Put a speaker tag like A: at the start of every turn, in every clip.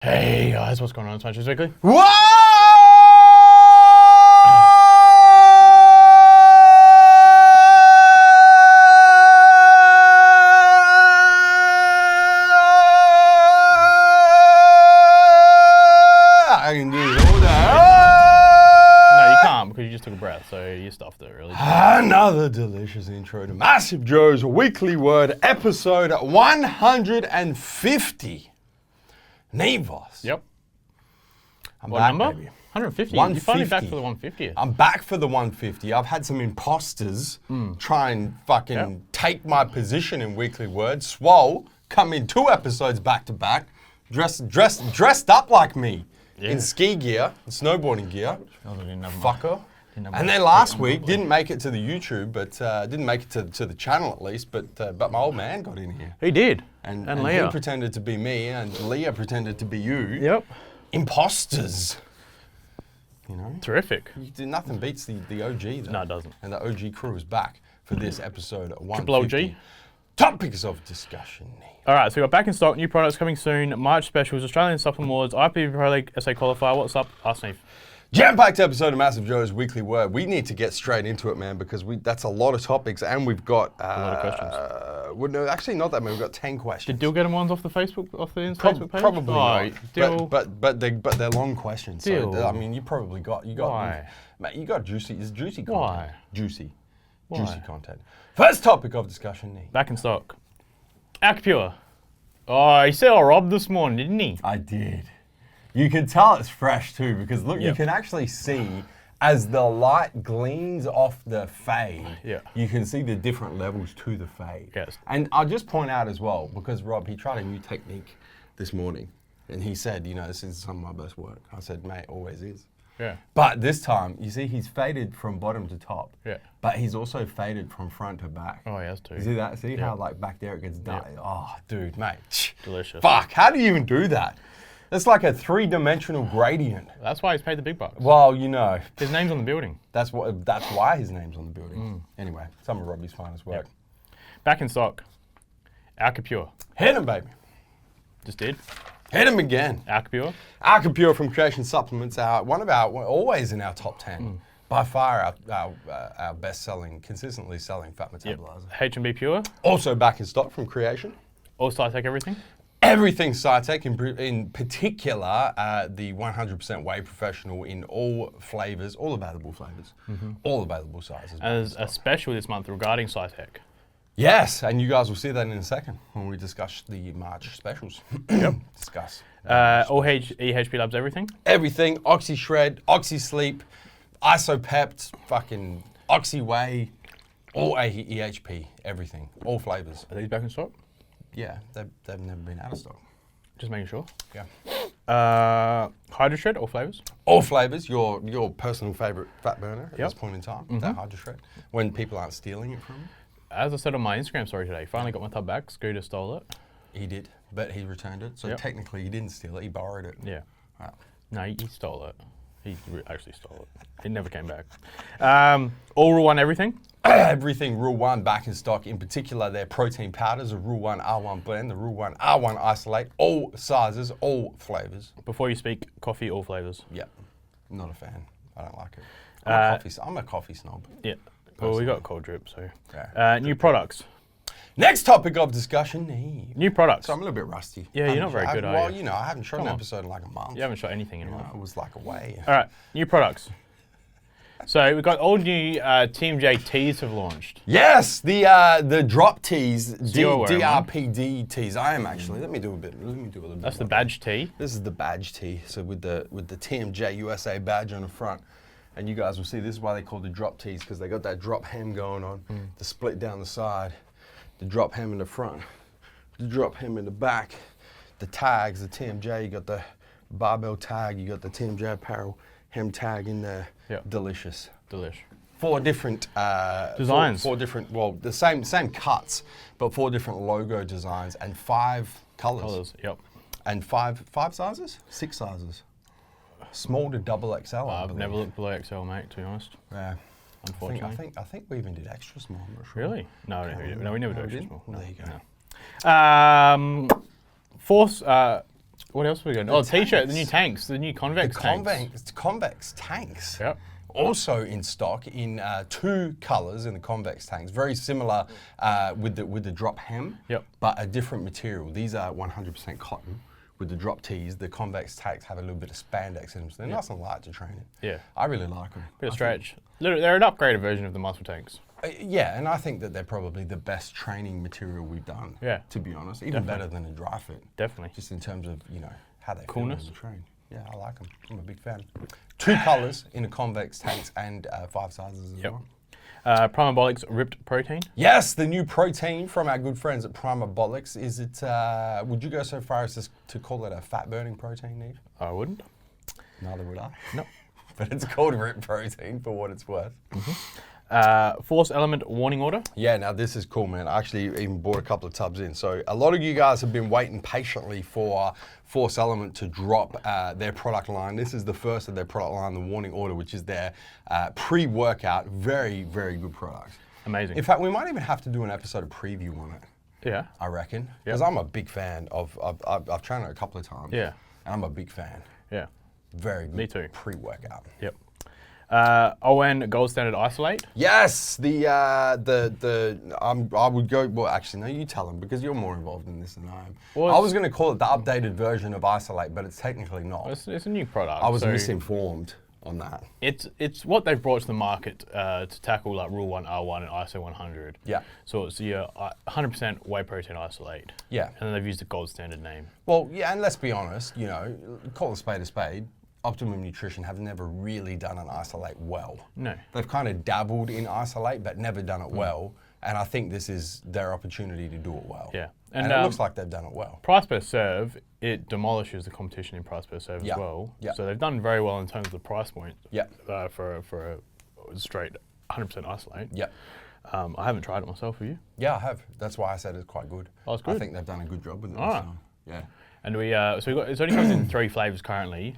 A: Hey guys, what's going on? It's MassiveJoes Weekly.
B: Whoa! I can do it all day.
A: No, you can't because you just took a breath, so you stuffed it really.
B: Another delicious intro to MassiveJoes Weekly Word, episode 150. Neve.
A: Yep.
B: I'm
A: What
B: back,
A: number?
B: baby.
A: 150.
B: 150.
A: You're finally back for the 150th.
B: I'm back for the 150. I've had some imposters try and fucking take my position in Weekly Word. Swole, come in 2 episodes back to back, dressed up like me in ski gear, snowboarding gear. Fucker. And then last week didn't make it to the YouTube, but didn't make it to the channel at least. But my old man got in here.
A: He did.
B: And
A: Leah.
B: he pretended to be me, and Leah pretended to be you.
A: Yep.
B: Imposters. You know?
A: Terrific.
B: Nothing beats the OG though.
A: No, it doesn't.
B: And the OG crew is back for this episode 150.
A: Triple OG.
B: Topics of discussion.
A: All right, so we've got back in stock, new products coming soon, March specials, Australian Supp Awards, IFBB Pro League, SA Qualifier, WhatSupp, Ask Neve.
B: Jam-packed episode of MassiveJoes Weekly Word. We need to get straight into it, man, because that's a lot of topics, and we've got
A: a lot of questions.
B: Well, no, actually not that many. We've got 10 questions.
A: Did Dill get them ones off the Facebook Facebook page?
B: Probably not.
A: Dill.
B: But they're long questions.
A: Dill.
B: So I mean, you probably got
A: Why?
B: Mate, you got juicy. It's juicy content.
A: Why?
B: Juicy.
A: Why?
B: Juicy content. First topic of discussion, Neve.
A: Back in stock. Acapure. Oh, he said I robbed this morning, didn't he?
B: I did. You can tell it's fresh too, because look, you can actually see as the light gleams off the fade, you can see the different levels to the fade.
A: Yes.
B: And I'll just point out as well, because Rob, he tried a new technique this morning, and he said, you know, this is some of my best work. I said, mate, always is.
A: Yeah.
B: But this time, you see, he's faded from bottom to top.
A: Yeah.
B: But he's also faded from front to back.
A: Oh, he has too.
B: You see that? See how like back there it gets dark? Oh, dude, mate.
A: Delicious.
B: Fuck, how do you even do that? It's like a 3-dimensional gradient.
A: That's why he's paid the big bucks.
B: Well, you know.
A: His name's on the building.
B: That's why his name's on the building. Anyway, some of Robbie's finest work.
A: Back in stock. Alcapure.
B: Hit him, baby.
A: Just did.
B: Hit him again.
A: Alcapure.
B: Alcapure from Creation Supplements, always in our top 10. By far our best-selling, consistently selling fat metabolizer.
A: H&B Pure.
B: Also back in stock from Creation.
A: Also, I take everything.
B: Everything Cytec, in particular, the 100% Whey Professional in all flavors, all available flavors, all available sizes.
A: As a special this month regarding Cytec.
B: Yes, and you guys will see that in a second when we discuss the March specials. Discuss.
A: All EHP Labs, everything.
B: Everything, Oxy Shred, Oxy Sleep, Isopept, fucking Oxy Whey, all EHP, everything, all flavors.
A: Are these back in stock?
B: Yeah, they've never been out of stock.
A: Just making sure.
B: Yeah.
A: Hydro Shred, all flavors.
B: All flavors, your personal favorite fat burner at this point in time, that Hydro Shred, when people aren't stealing it from you.
A: As I said on my Instagram story today, finally got my tub back. Scooter stole it.
B: He did, but he returned it. So technically he didn't steal it, he borrowed it.
A: Yeah.
B: Right.
A: No, he stole it. He actually stole it. It never came back. All Rule 1 everything.
B: Everything Rule 1 back in stock, in particular their protein powders, the Rule 1 R1 blend, the Rule 1 R1 isolate, all sizes, all flavors.
A: Before you speak, coffee, all flavors.
B: Yep, not a fan. I don't like it. I'm a coffee snob.
A: Yeah. Well, we got cold drip, so. New products.
B: Next topic of discussion, Neve.
A: New products.
B: So I'm a little bit rusty.
A: Yeah, you're not very good, are you?
B: Well, you know, I haven't shot an episode in like a month.
A: You haven't shot anything in a
B: You know,
A: month.
B: I was like away.
A: All right, new products. So we've got all new TMJ teas have launched.
B: Yes, the drop teas,
A: Zero wear one.
B: DRPD teas. I am actually. Let me do a little bit.
A: That's the badge tee.
B: This is the badge tee. So with the TMJ USA badge on the front, and you guys will see this is why they call the drop tees, because they got that drop hem going on, the split down the side, the drop hem in the front, the drop hem in the back, the tags, the TMJ. You got the barbell tag. You got the TMJ apparel hem tag in there.
A: Yep.
B: Delicious.
A: Delish.
B: 4 different
A: designs.
B: Four different, well, the same cuts, but 4 different logo designs and 5 colors.
A: Yep.
B: And 5 sizes, 6 sizes. Small to double XL.
A: I've never looked below XL, mate. To be honest.
B: Yeah.
A: Unfortunately.
B: I think we even did extra small. I'm not sure.
A: Really? No, we never do extra
B: didn't?
A: small.
B: Well, there you go.
A: No. What else are we going? Oh, T-shirt, the new tanks, the new convex tanks.
B: Convex tanks.
A: Yep.
B: Also in stock in 2 colors in the convex tanks, very similar with the drop hem,
A: Yep.
B: but a different material. These are 100% cotton. With the drop tees, the convex tanks have a little bit of spandex in them, so they're nice and light to train in.
A: Yeah.
B: I really like them.
A: Bit of stretch. They're an upgraded version of the muscle tanks.
B: Yeah, and I think that they're probably the best training material we've done.
A: Yeah.
B: To be honest, even better than a dry fit.
A: Definitely.
B: Just in terms of how they
A: Coolness.
B: feel in the train. Yeah, I like them. I'm a big fan. 2 colors in the convex tanks and 5 sizes as well.
A: Primabolics Ripped Protein.
B: Yes, the new protein from our good friends at Primabolics. Is it? Would you go so far as to call it a fat burning protein, Neve?
A: I wouldn't.
B: Neither would I.
A: No.
B: But it's called Ripped Protein for what it's worth.
A: Force Element Warning Order.
B: Yeah, now this is cool, man. I actually even bought a couple of tubs in. So a lot of you guys have been waiting patiently for Force Element to drop their product line. This is the first of their product line, the Warning Order, which is their pre-workout, very, very good product.
A: Amazing.
B: In fact, we might even have to do an episode of preview on it.
A: Yeah.
B: I reckon. Because I'm a big fan of, I've trained it a couple of times.
A: Yeah.
B: And I'm a big fan.
A: Yeah.
B: Very good.
A: Me too.
B: Pre-workout.
A: Yep. ON Gold Standard Isolate.
B: Yes, I would go. Well, actually, no. You tell them because you're more involved in this than I am.
A: Well,
B: I was going to call it the updated version of Isolate, but it's technically not.
A: It's a new product.
B: I was misinformed on that.
A: It's what they've brought to the market to tackle like Rule 1 R1 and ISO 100.
B: Yeah.
A: So it's your 100% whey protein isolate.
B: Yeah.
A: And then they've used the gold standard name.
B: Well, yeah, and let's be honest. Call a spade a spade. Optimum Nutrition have never really done an isolate well.
A: No.
B: They've kind of dabbled in isolate, but never done it well. And I think this is their opportunity to do it well.
A: Yeah.
B: And it looks like they've done it well.
A: Price per serve, it demolishes the competition in price per serve
B: Yeah.
A: as well.
B: Yeah.
A: So they've done very well in terms of the price point.
B: Yeah.
A: For a straight 100% isolate.
B: Yeah.
A: I haven't tried it myself. Have you?
B: Yeah, I have. That's why I said it's quite good.
A: Oh, it's good.
B: I think they've done a good job with it.
A: All right.
B: So, yeah.
A: And it only comes in 3 flavors currently.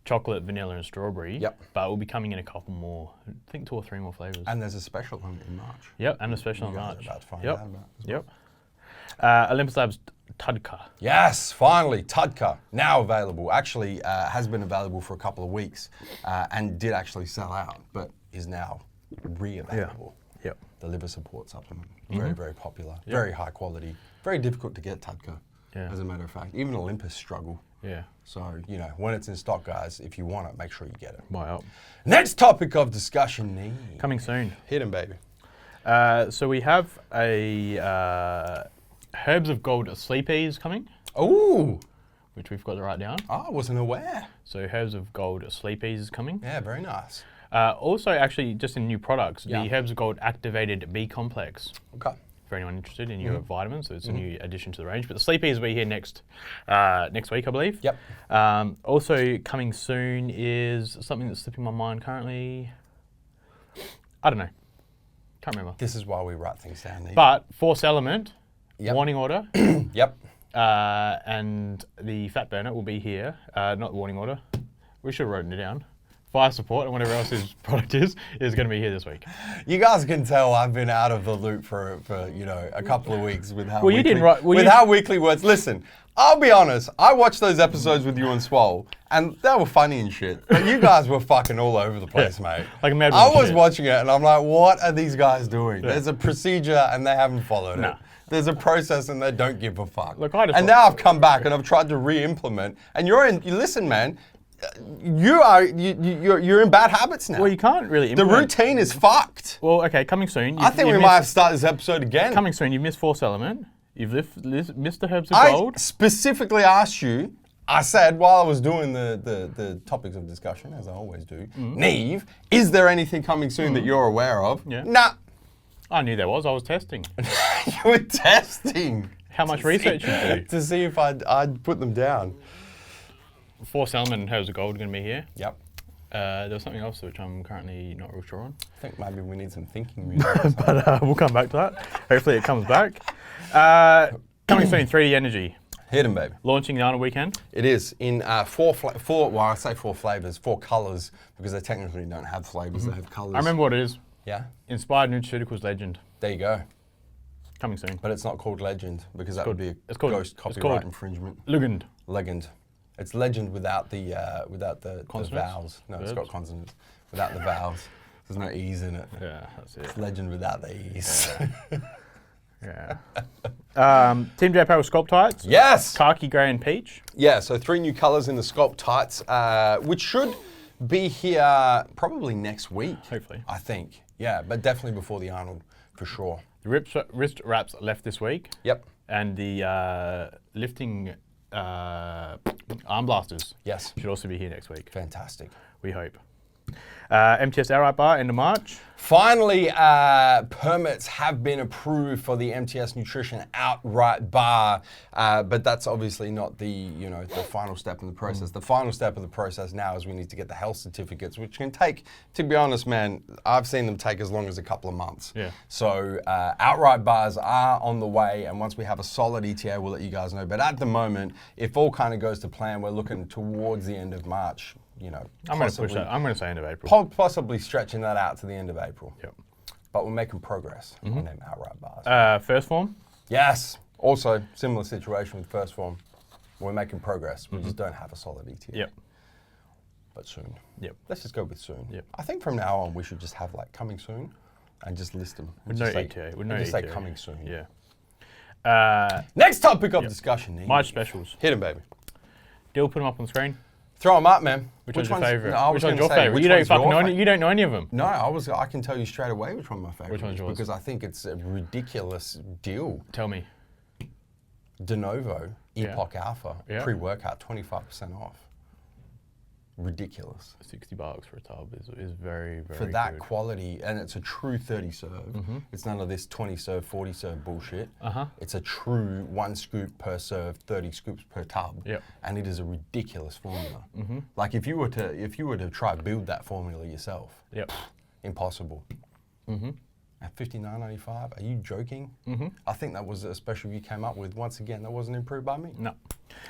A: Chocolate, vanilla, and strawberry.
B: Yep.
A: But it will be coming in a couple more. I think 2 or 3 more flavors.
B: And there's a special on it in March.
A: Yep, and a special in
B: You guys
A: March.
B: are about to find out about as well.
A: Yep. Olympus Labs Tudka.
B: Yes, finally, Tudka, now available. Actually, has been available for a couple of weeks and did actually sell out, but is now re-available.
A: Yep.
B: The liver support supplement. Very, very popular. Very high quality. Very difficult to get Tudka, as a matter of fact. Even Olympus struggle.
A: Yeah.
B: So, when it's in stock, guys, if you want it, make sure you get it.
A: Wow.
B: Next topic of discussion, Neve.
A: Coming soon.
B: Hit 'em, baby.
A: So we have a Herbs of Gold Sleepies coming,
B: Ooh.
A: which we've got to write down.
B: I wasn't aware.
A: So Herbs of Gold Sleepies is coming.
B: Yeah, very nice.
A: Also, actually, just in new products,
B: Yeah.
A: the Herbs of Gold Activated B Complex.
B: Okay.
A: For anyone interested in your vitamins, so it's a new addition to the range. But the Sleepies will be here next week, I believe.
B: Yep.
A: Also coming soon is something that's slipping my mind currently. I don't know. Can't remember.
B: This is why we write things down, Neve.
A: But Force Element,
B: Yep.
A: Warning Order,
B: Yep.
A: and the Fat Burner will be here. Not the Warning Order. We should have written it down. Fire Support and whatever else his product is going to be here this week.
B: You guys can tell I've been out of the loop for a couple of weeks with how
A: Well, you didn't write- well,
B: with
A: you-
B: how weekly words. Listen, I'll be honest. I watched those episodes with you and Swole, and they were funny and shit. But you guys were fucking all over the place, mate.
A: Like a mad
B: I
A: woman
B: was
A: shit.
B: watching it, and I'm like, what are these guys doing? There's a procedure, and they haven't followed
A: Nah.
B: it. There's a process, and they don't give a fuck.
A: Look, I just
B: and
A: thought-
B: now I've come back, and I've tried to re-implement. And you listen, man. You're in bad habits now.
A: Well, you can't really
B: The
A: implement.
B: routine is fucked.
A: Well, okay, coming soon.
B: I think we might have to start this episode again.
A: Coming soon, you've missed Force Element. You've missed the Herbs of
B: I
A: Gold.
B: specifically asked you, I said while I was doing the topics of discussion, as I always do, Neve, is there anything coming soon that you're aware of?
A: Yeah.
B: Nah.
A: I knew there was. I was testing.
B: You were testing.
A: How much research you do.
B: To see if I'd put them down.
A: Force Element and Herbs of Gold are going to be here.
B: Yep.
A: There was something else which I'm currently not real sure on.
B: I think maybe we need some thinking music. or something.
A: But we'll come back to that. Hopefully it comes back. Coming soon, 3D Energy.
B: Hit 'em, baby.
A: Launching the Arnold weekend.
B: It is in four flavors, 4 colors, because they technically don't have flavors, they have colors.
A: I remember what it is.
B: Yeah,
A: Inspired Nutraceuticals Legend.
B: there you go.
A: Coming soon.
B: But it's not called Legend, because that would be a
A: it's called-
B: ghost
A: it's
B: copyright
A: called-
B: infringement.
A: Legend.
B: Legend. It's legend without the
A: Consonants?
B: vowels. No, it's got consonants. Without the vowels. There's no E's in it.
A: Yeah, that's it.
B: It's legend without the E's.
A: Yeah. Team J Apparel Sculpt Tights.
B: Yes!
A: Khaki, grey and peach.
B: Yeah, so 3 new colours in the Sculpt Tights, which should be here probably next week.
A: Hopefully.
B: I think. Yeah, but definitely before the Arnold, for sure.
A: The wrist wraps left this week.
B: Yep.
A: And the lifting arm blasters
B: Yes.
A: should also be here next week.
B: Fantastic.
A: We hope. MTS outright bar, end of March.
B: Finally, permits have been approved for the MTS Nutrition outright bar, but that's obviously not the final step in the process. The final step of the process now is we need to get the health certificates, which can take, to be honest, man, I've seen them take as long as a couple of months.
A: Yeah.
B: So outright bars are on the way, and once we have a solid ETA, we'll let you guys know. But at the moment, if all kind of goes to plan, we're looking towards the end of March.
A: I'm going to push that. I'm going to say end of April.
B: Possibly stretching that out to the end of April.
A: Yep.
B: But we're making progress on them outright bars.
A: First form.
B: Yes. Also, similar situation with first form. We're making progress. We just don't have a solid ETA.
A: Yep.
B: But soon.
A: Yep.
B: Let's just go with soon.
A: Yep.
B: I think from now on we should just have like coming soon and just list them.
A: With no ETA. With no
B: just
A: ETA.
B: say coming soon.
A: Yeah.
B: Next topic of discussion, Neve.
A: March specials.
B: Hit him, baby.
A: Deal, put them up on the screen.
B: Throw them up, man.
A: Which one's your favourite?
B: No,
A: Which one's your favourite? You don't know any of them.
B: No, I can tell you straight away which one my favourite
A: Which one's yours?
B: because I think it's a ridiculous deal.
A: Tell me.
B: De Novo Epoch Alpha
A: Yeah.
B: pre-workout 25% off. Ridiculous.
A: $60 for a tub is very, very
B: For that
A: good.
B: quality, and it's a true 30 serve. It's none of this 20 serve, 40 serve bullshit. It's a true 1 scoop per serve, 30 scoops per tub.
A: Yep.
B: And it is a ridiculous formula. Like if you were to try build that formula yourself,
A: Yep.
B: impossible. At $59.95, are you joking? I think that was a special you came up with. Once again, that wasn't approved by me.
A: No.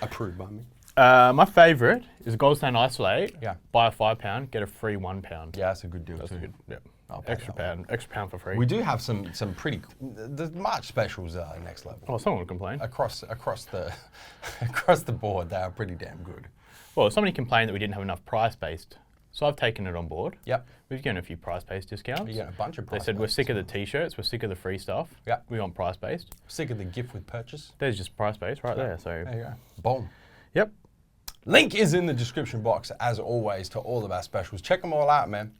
B: Approved by me.
A: My favourite is Gold Stand Isolate.
B: Yeah.
A: Buy a £5, get a free £1.
B: Yeah, that's a good deal
A: That's
B: too.
A: good. Yep.
B: I'll pay
A: Extra pound for free.
B: We do have some pretty. The March specials are next level.
A: Oh, someone would complain.
B: Across the board, they are pretty damn good.
A: Well, somebody complained that we didn't have enough price-based, so I've taken it on board.
B: Yep.
A: We've given a few price-based discounts.
B: You get a bunch of
A: They
B: price.
A: said we're sick of the T-shirts, we're sick of the free stuff.
B: Yep.
A: We want price-based.
B: Sick of the gift with purchase.
A: There's just price-based right there. So.
B: There you go. Boom.
A: Yep.
B: Link is in the description box as always to all of our specials. Check them all out, man.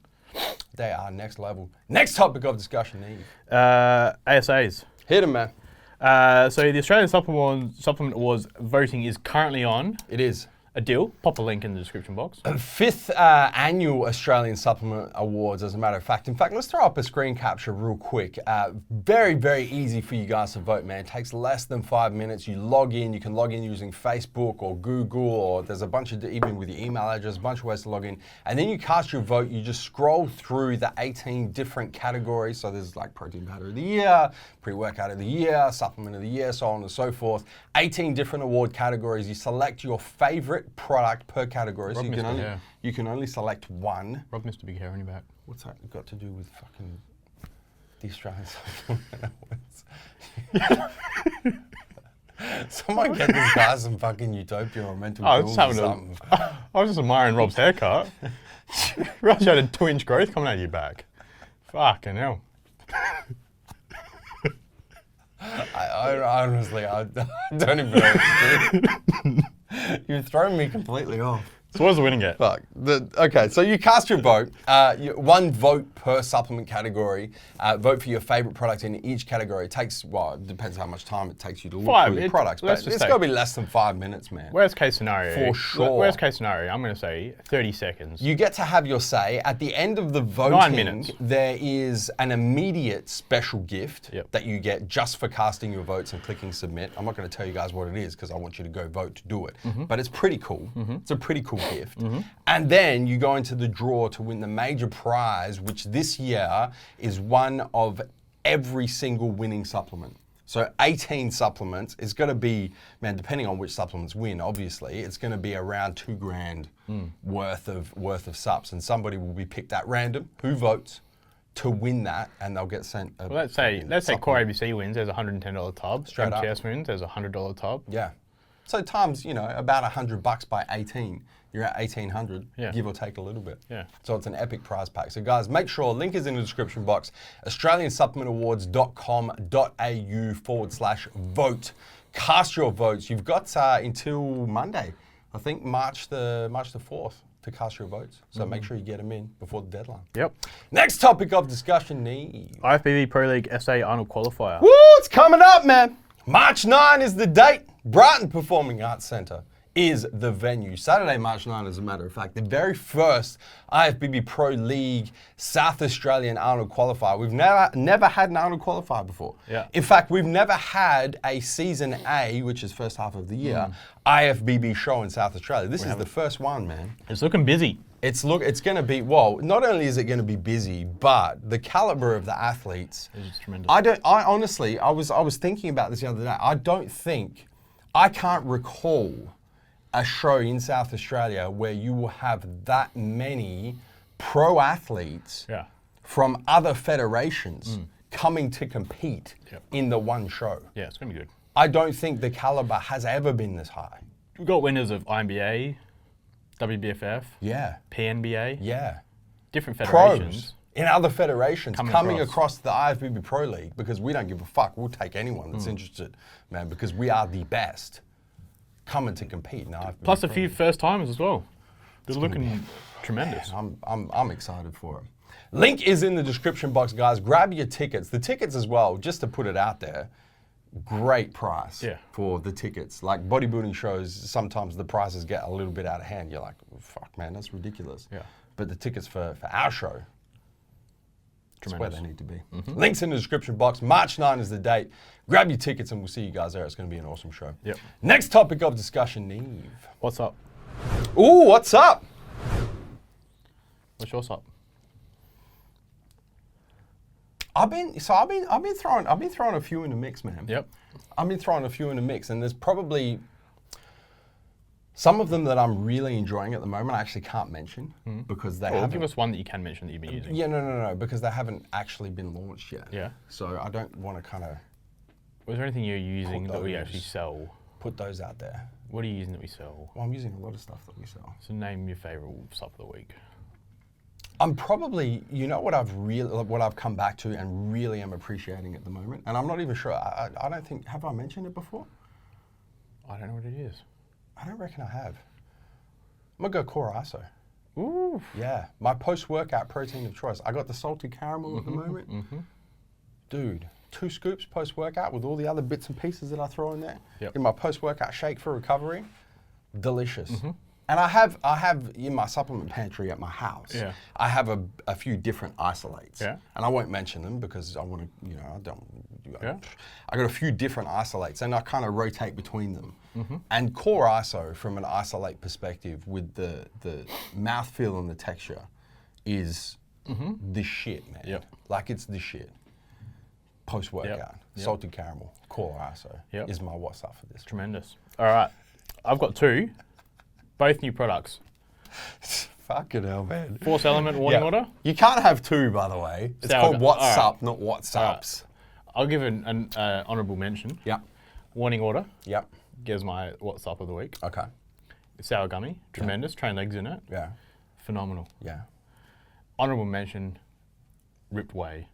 B: They are next level. Next topic of discussion, Neve.
A: ASAs.
B: Hit them, man.
A: So the Australian Supplement Awards voting is currently on.
B: It is.
A: A deal. Pop a link in the description box.
B: 5th annual Australian Supplement Awards, as a matter of fact. In fact, let's throw up a screen capture real quick. Very, very easy for you guys to vote, man. It takes less than 5 minutes. You log in. You can log in using Facebook or Google, or there's a bunch of, even with your email address, a bunch of ways to log in. And then you cast your vote. You just scroll through the 18 different categories. So there's like protein powder of the year, pre-workout of the year, supplement of the year, so on and so forth. 18 different award categories. You select your favorite product per category, so you can only select one.
A: Rob Mr. Big Hair on your back.
B: What's that got to do with fucking the Australian Supplement Awards? Someone get this guy some fucking utopia or mental tools or something.
A: I was just admiring Rob's haircut. Realised you had a 2-inch growth coming out of your back. Fucking hell.
B: I honestly don't even know what to do. You've thrown me completely off.
A: So what does the winning get?
B: Fuck. Okay, so you cast your vote. 1 vote per supplement category. Vote for your favorite product in each category. It takes, well, it depends how much time it takes you to look through the products, but it's got to be less than 5 minutes, man.
A: Worst case scenario.
B: For sure.
A: Worst case scenario, I'm going to say 30 seconds.
B: You get to have your say. At the end of the voting,
A: 9 minutes.
B: There is an immediate special gift
A: Yep.
B: that you get just for casting your votes and clicking submit. I'm not going to tell you guys what it is because I want you to go vote to do it. But it's pretty cool. It's a pretty cool gift. And then you go into the draw to win the major prize, which this year is one of every single winning supplement. So 18 supplements is going to be, man, depending on which supplements win, obviously, it's going to be around $2,000 worth of subs, and somebody will be picked at random who votes to win that, and they'll get sent.
A: Well, let's say Core ABC wins. There's a $110 tub.
B: Straight up.
A: MTS wins. There's a $100 tub.
B: Yeah. So times, you know, about $100 by 18. You're at 1,800, give or take a little bit.
A: Yeah.
B: So it's an epic prize pack. So guys, make sure, link is in the description box, australiansupplementawards.com.au/vote. Cast your votes. You've got until Monday, I think March the 4th to cast your votes. So make sure you get them in before the deadline.
A: Yep.
B: Next topic of discussion, Neve.
A: IFBB Pro League SA Arnold Qualifier.
B: Woo, it's coming up, man. March 9 is the date. Brighton Performing Arts Centre is the venue. Saturday, March 9, as a matter of fact, the very first IFBB Pro League South Australian Arnold Qualifier. We've never had an Arnold Qualifier before.
A: Yeah.
B: In fact, we've never had a Season A, which is first half of the year, IFBB show in South Australia. This is the first one, man.
A: It's looking busy.
B: It's going to be, well, not only is it going to be busy, but the caliber of the athletes.
A: It's tremendous.
B: I honestly, I was thinking about this the other day. I can't recall a show in South Australia where you will have that many pro athletes from other federations coming to compete in the one show.
A: Yeah, it's going to be good.
B: I don't think the caliber has ever been this high.
A: We've got winners of INBA, WBFF,
B: Yeah.
A: PNBA,
B: Yeah.
A: different federations.
B: Pros in other federations coming
A: across
B: the IFBB Pro League, because we don't give a fuck. We'll take anyone that's interested, man, because we are the best coming to compete in the IFBB
A: Plus a
B: Pro
A: few
B: League.
A: first timers as well. They're looking tremendous.
B: I'm excited for it. Link is in the description box, guys. Grab your tickets. The tickets as well, just to put it out there, great price for the tickets. Like bodybuilding shows, sometimes the prices get a little bit out of hand. You're like, fuck, man, that's ridiculous.
A: Yeah.
B: But the tickets for our show, that's where
A: Tremendous.
B: they need to be. Links in the description box. March 9 is the date. Grab your tickets and we'll see you guys there. It's going to be an awesome show.
A: Yep.
B: Next topic of discussion, Neve.
A: What's up?
B: Ooh, what's up?
A: What's your sup?
B: I've been throwing a few in the mix, man.
A: Yep.
B: I've been throwing a few in the mix, and there's probably some of them that I'm really enjoying at the moment. I actually can't mention because they
A: Well,
B: haven't.
A: give us one that you can mention that you've been using.
B: Yeah, no, because they haven't actually been launched yet.
A: Yeah.
B: So I don't want to kind of
A: Was there anything you're using that we
B: those.
A: actually sell?
B: put those out there.
A: What are you using that we sell?
B: Well, I'm using a lot of stuff that we sell.
A: So name your favourite sup of the week.
B: I'm probably, you know what I've come back to and really am appreciating at the moment, and I'm not even sure. I don't think, have I mentioned it before?
A: I don't know what it is.
B: I don't reckon I have. I'm gonna go Core ISO.
A: Ooh.
B: Yeah, my post-workout protein of choice. I got the salted caramel at the moment. Dude, 2 scoops post-workout with all the other bits and pieces that I throw in there.
A: Yep.
B: In my post-workout shake for recovery. Delicious. And I have in my supplement pantry at my house, I have a few different isolates.
A: Yeah.
B: And I won't mention them because I want to, I don't.
A: Yeah.
B: I got a few different isolates and I kind of rotate between them. And Core ISO, from an isolate perspective, with the mouthfeel and the texture, is the shit, man.
A: Yep.
B: Like, it's the shit. Post-workout, salted caramel, Core ISO is my WhatSupp for this.
A: Tremendous. All right. I've got 2. Both new products.
B: Fucking hell, man.
A: Force element warning order.
B: You can't have 2, by the way. It's called WhatSupp, not WhatSupps.
A: I'll give an honourable mention.
B: Yep.
A: Warning order.
B: Yep.
A: Gives my WhatSupp of the week.
B: Okay.
A: Sour gummy. Tremendous. Train legs in it.
B: Yeah.
A: Phenomenal.
B: Yeah.
A: Honourable mention. Ripped Whey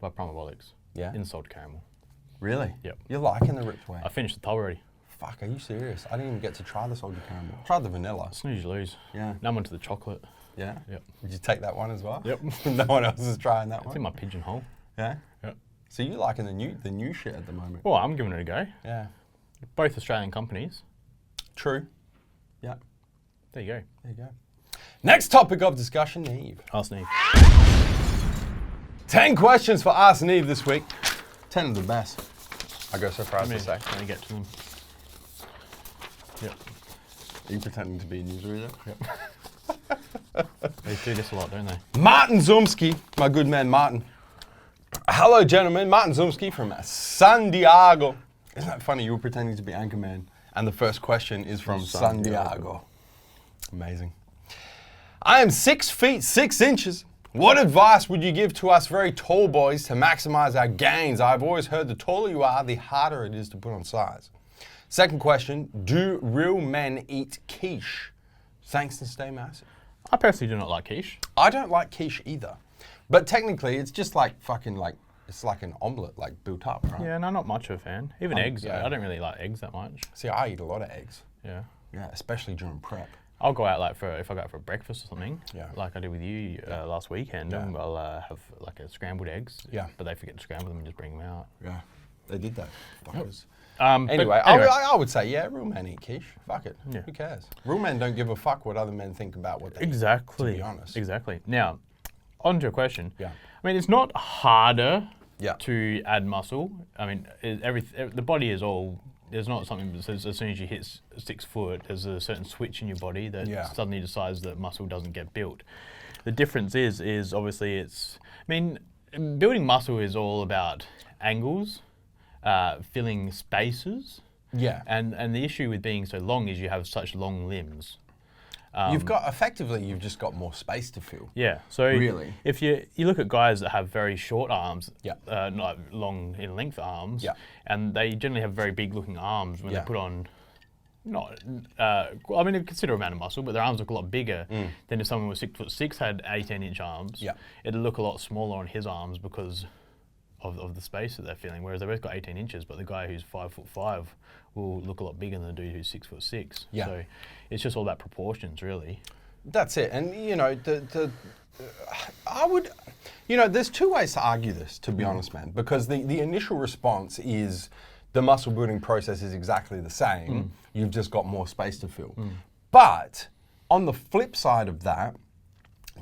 A: by Primabolics.
B: Yeah.
A: In salted caramel.
B: Really?
A: Yep.
B: You're liking the Ripped Whey?
A: I finished the tub already.
B: Fuck, are you serious? I didn't even get to try the salted caramel. Tried the vanilla.
A: Snooze, you lose.
B: Yeah.
A: Now I'm onto the chocolate.
B: Yeah?
A: Yep.
B: Did you take that one as well?
A: Yep.
B: No one else is trying that
A: It's in
B: one?
A: my pigeonhole.
B: Yeah?
A: Yep.
B: So you're liking the new shit at the moment?
A: Well, I'm giving it a go.
B: Yeah.
A: Both Australian companies.
B: True. Yeah.
A: There you go.
B: There you go. Next topic of discussion, Neve.
A: Ask Neve.
B: 10 questions for Ask Neve this week. 10 of the best. I go so far as to say.
A: Let me get to them. Yep.
B: Are you pretending to be a newsreader?
A: Yep. They do this a lot, don't they?
B: Martin Zumski, my good man Martin. Hello, gentlemen. Martin Zumski from San Diego. Isn't that funny? You were pretending to be Anchorman, and the first question is from San Diego. Amazing. I am 6 feet 6 inches. What advice would you give to us very tall boys to maximize our gains? I've always heard the taller you are, the harder it is to put on size. Second question, do real men eat quiche? Thanks and stay massive.
A: I personally do not like quiche.
B: I don't like quiche either. But technically, it's just like fucking like, it's like an omelette, like built up, right?
A: Yeah, no, not much of a fan. Even eggs,
B: yeah.
A: I don't really like eggs that much.
B: See, I eat a lot of eggs.
A: Yeah.
B: Yeah, especially during prep.
A: I'll go out if I go out for breakfast or something,
B: Yeah.
A: like I did with you last weekend.
B: Yeah.
A: I'll have like a scrambled eggs.
B: Yeah.
A: But they forget to scramble them and just bring them out.
B: Yeah, they did that. Fuckers.
A: Anyway,
B: I would say, yeah, real men eat quiche. Fuck it.
A: Yeah.
B: Who cares? Real men don't give a fuck what other men think about what they
A: exactly.
B: eat, to be honest.
A: Exactly. Now, on to your question.
B: Yeah.
A: I mean, it's not harder
B: Yeah.
A: to add muscle. I mean, the body is all. There's not something that says as soon as you hit 6 foot, there's a certain switch in your body that suddenly decides that muscle doesn't get built. The difference is obviously building muscle is all about angles, filling spaces.
B: Yeah.
A: And the issue with being so long is you have such long limbs.
B: You've just got more space to fill.
A: Yeah. So
B: Really?
A: if you look at guys that have very short arms,
B: Yeah.
A: not long in length arms,
B: Yeah.
A: and they generally have very big looking arms when
B: Yeah.
A: they put on a considerable amount of muscle, but their arms look a lot bigger than if someone was 6'6" had 18-inch arms.
B: Yeah.
A: It'd look a lot smaller on his arms because of the space that they're filling. Whereas they both got 18 inches, but the guy who's 5'5" will look a lot bigger than the dude who's 6'6".
B: Yeah.
A: So it's just all about proportions, really.
B: That's it. And there's two ways to argue this, to be honest, man, because the initial response is the muscle building process is exactly the same. You've just got more space to fill. But on the flip side of that,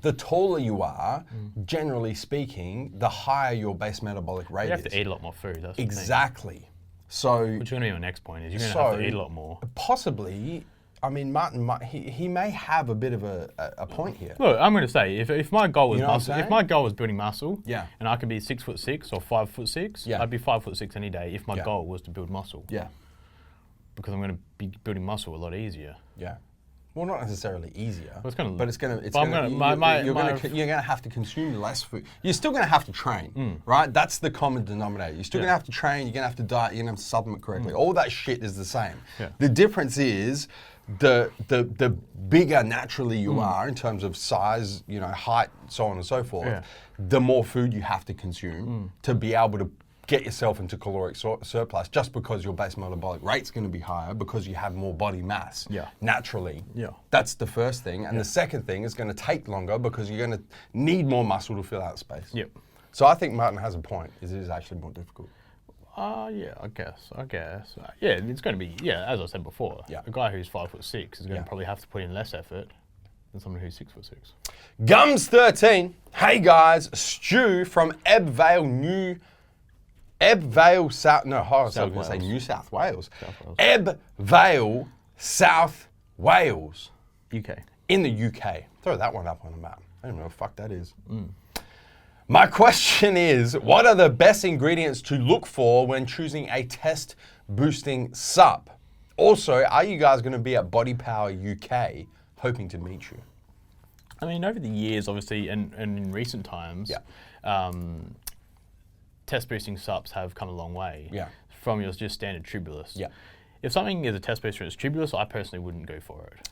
B: the taller you are, generally speaking, the higher your base metabolic rate is.
A: You have to eat a lot more food. That's
B: exactly. So,
A: which is going to be my next point. Is you're going to have to eat a lot more.
B: Possibly. I mean, Martin, he may have a bit of a point here.
A: Look, I'm going to say, if my goal was
B: You know what I'm
A: muscle,
B: saying?
A: if my goal was building muscle,
B: Yeah.
A: and I could be 6'6" or 5'6",
B: Yeah.
A: I'd be 5'6" any day if my
B: Yeah.
A: goal was to build muscle.
B: Yeah.
A: Because I'm going to be building muscle a lot easier.
B: Yeah. Well, not necessarily easier,
A: Well, it's gonna
B: but
A: look-
B: it's going to.
A: but I'm gonna-
B: You're going to have to consume less food. You're still going to have to train, right? That's the common denominator. You're still going to have to train. You're going to have to diet. You're going to have to supplement correctly. All that shit is the same.
A: Yeah.
B: The difference is the bigger naturally you are in terms of size, height, so on and so forth.
A: Yeah.
B: The more food you have to consume to be able to get yourself into caloric surplus, just because your base metabolic rate's going to be higher because you have more body mass naturally.
A: Yeah.
B: That's the first thing. And the second thing is going to take longer because you're going to need more muscle to fill out space.
A: Yep.
B: So I think Martin has a point. It is actually more difficult.
A: Yeah, I guess. Yeah, it's going to be, as I said before,
B: Yeah.
A: a guy who's 5'6" is going
B: Yeah.
A: to probably have to put in less effort than someone who's 6'6".
B: Gums13. Hey guys, Stu from Ebbvale, South. No, I was going to say
A: Wales.
B: New South Wales.
A: South Wales.
B: Ebbvale, South Wales.
A: UK.
B: In the UK. Throw that one up on the map. I don't know what the fuck that is. My question is, what are the best ingredients to look for when choosing a test boosting supp? Also, are you guys going to be at Body Power UK? Hoping to meet you.
A: I mean, over the years, obviously, and in recent times, test boosting supps have come a long way from your just standard tribulus.
B: Yeah.
A: If something is a test booster and it's tribulus, I personally wouldn't go for it.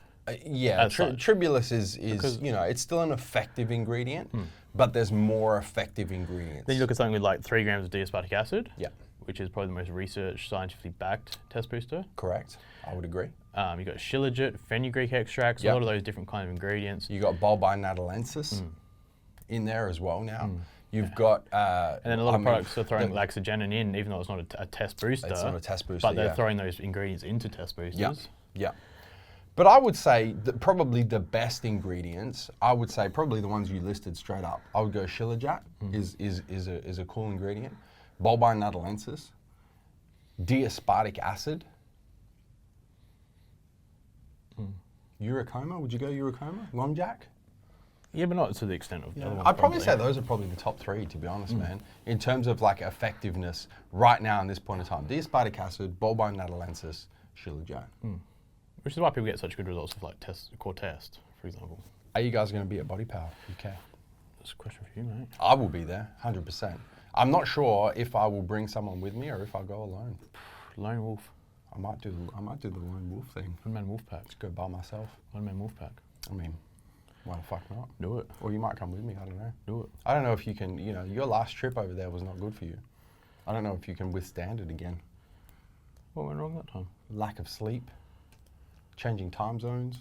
B: Tribulus is it's still an effective ingredient, but there's more effective ingredients.
A: Then you look at something with like 3 grams of D-aspartic acid,
B: which
A: is probably the most researched, scientifically backed test booster.
B: Correct. I would agree.
A: You got shilajit, fenugreek extracts, a lot of those different kind of ingredients.
B: You got bulbi natalensis in there as well now. You've got...
A: and then a lot of products are throwing laxagenin in, even though it's not a test booster.
B: It's not a test booster,
A: but they're throwing those ingredients into test boosters.
B: Yeah. But I would say that probably the best ingredients, I would say probably the ones you listed straight up. I would go shilajit is a cool ingredient. Bulbi natalensis, D-aspartic acid, uricoma. Would you go uricoma? Longjack?
A: Yeah, but not to the extent of the other ones.
B: I'd probably say those are probably the top 3, to be honest, man. In terms of like effectiveness right now in this point in time. D-aspartic acid, bulbi natalensis, shilajit.
A: Which is why people get such good results with like core test, for example.
B: Are you guys going to be at Body Power UK?
A: That's a question for you, mate.
B: I will be there, 100%. I'm not sure if I will bring someone with me or if I'll go alone.
A: Lone wolf.
B: I might do the lone wolf thing.
A: One man wolf pack.
B: Just go by myself.
A: One man wolf pack.
B: I mean, why the fuck not?
A: Do it.
B: Or you might come with me. I don't know.
A: Do it.
B: I don't know if you can. You know, your last trip over there was not good for you. I don't know if you can withstand it again.
A: What went wrong that time?
B: Lack of sleep. Changing time zones.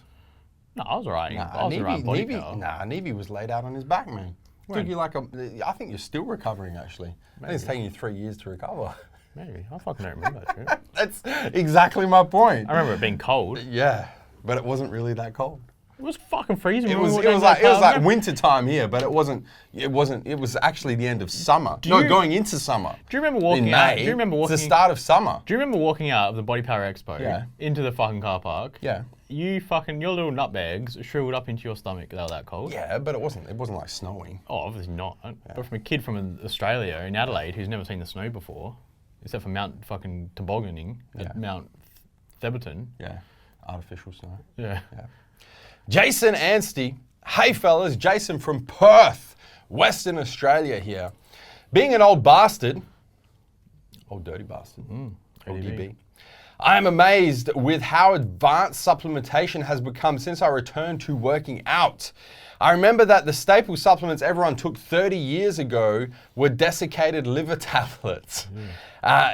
A: No, I was alright. I was around body power.
B: Neve was laid out on his back, man. Took you like I think you're still recovering, actually. I think it's taking you 3 years to recover.
A: Maybe. I fucking don't remember that trip.
B: That's exactly my point.
A: I remember it being cold.
B: Yeah, but it wasn't really that cold.
A: It was fucking freezing.
B: It was like winter time here, but it wasn't. It was actually the end of summer. Going into summer.
A: Do you remember walking
B: in May?
A: out? Do you remember walking?
B: It's the start of summer.
A: Do you remember walking out of the Body Power Expo into the fucking car park?
B: Yeah.
A: Your little nutbags shriveled up into your stomach. They were that cold.
B: Yeah, but it wasn't like snowing.
A: Oh, obviously not. Yeah. But from a kid from Australia in Adelaide who's never seen the snow before, except for Mount fucking Tobogganing at Mount Theberton.
B: Yeah. Artificial snow.
A: Yeah.
B: Jason Anstey. Hey fellas, Jason from Perth, Western Australia here. Being an old bastard, old dirty bastard, ODB, I am amazed with how advanced supplementation has become since I returned to working out. I remember that the staple supplements everyone took 30 years ago were desiccated liver tablets.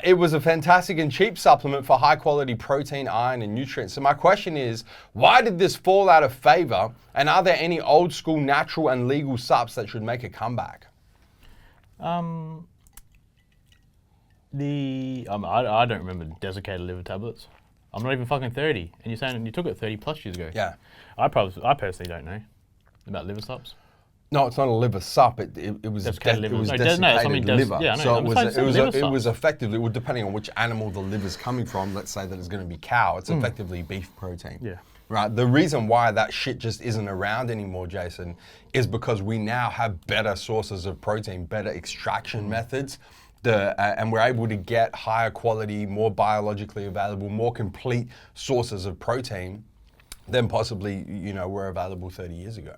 B: It was a fantastic and cheap supplement for high quality protein, iron, and nutrients. So my question is, why did this fall out of favor? And are there any old school natural and legal supps that should make a comeback?
A: I don't remember desiccated liver tablets. I'm not even fucking 30, and you're saying you took it 30 plus years ago.
B: Yeah.
A: I personally don't know about liver supps.
B: No, it's not a liver sup. It was
A: desiccated liver.
B: It was
A: No,
B: desiccated liver.
A: Yeah,
B: so it was effectively, well, depending on which animal the liver's coming from. Let's say that it's going to be cow. It's effectively beef protein.
A: Yeah.
B: Right. The reason why that shit just isn't around anymore, Jason, is because we now have better sources of protein, better extraction methods. And we're able to get higher quality, more biologically available, more complete sources of protein than possibly, were available 30 years ago.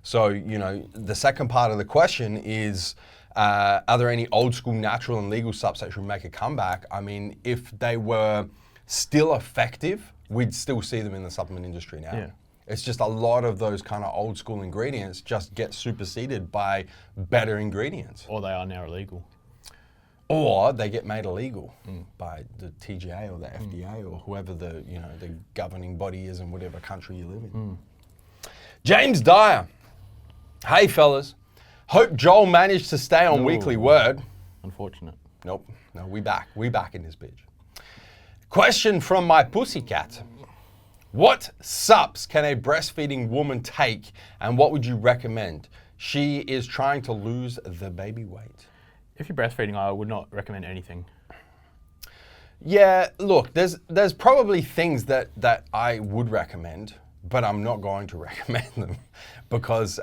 B: So, the second part of the question is, are there any old school natural and legal supps that should make a comeback? I mean, if they were still effective, we'd still see them in the supplement industry now.
A: Yeah.
B: It's just a lot of those kind of old school ingredients just get superseded by better ingredients.
A: Or they are now illegal.
B: Or they get made illegal by the TGA or the FDA or whoever the governing body is in whatever country you live in. James Dyer. Hey fellas. Hope Joel managed to stay on Weekly Word.
A: Unfortunate.
B: Nope. No, we back. We back in this bitch. Question from my pussycat. What supps can a breastfeeding woman take and what would you recommend? She is trying to lose the baby weight.
A: If you're breastfeeding, I would not recommend anything.
B: Yeah, look, there's probably things that I would recommend, but I'm not going to recommend them because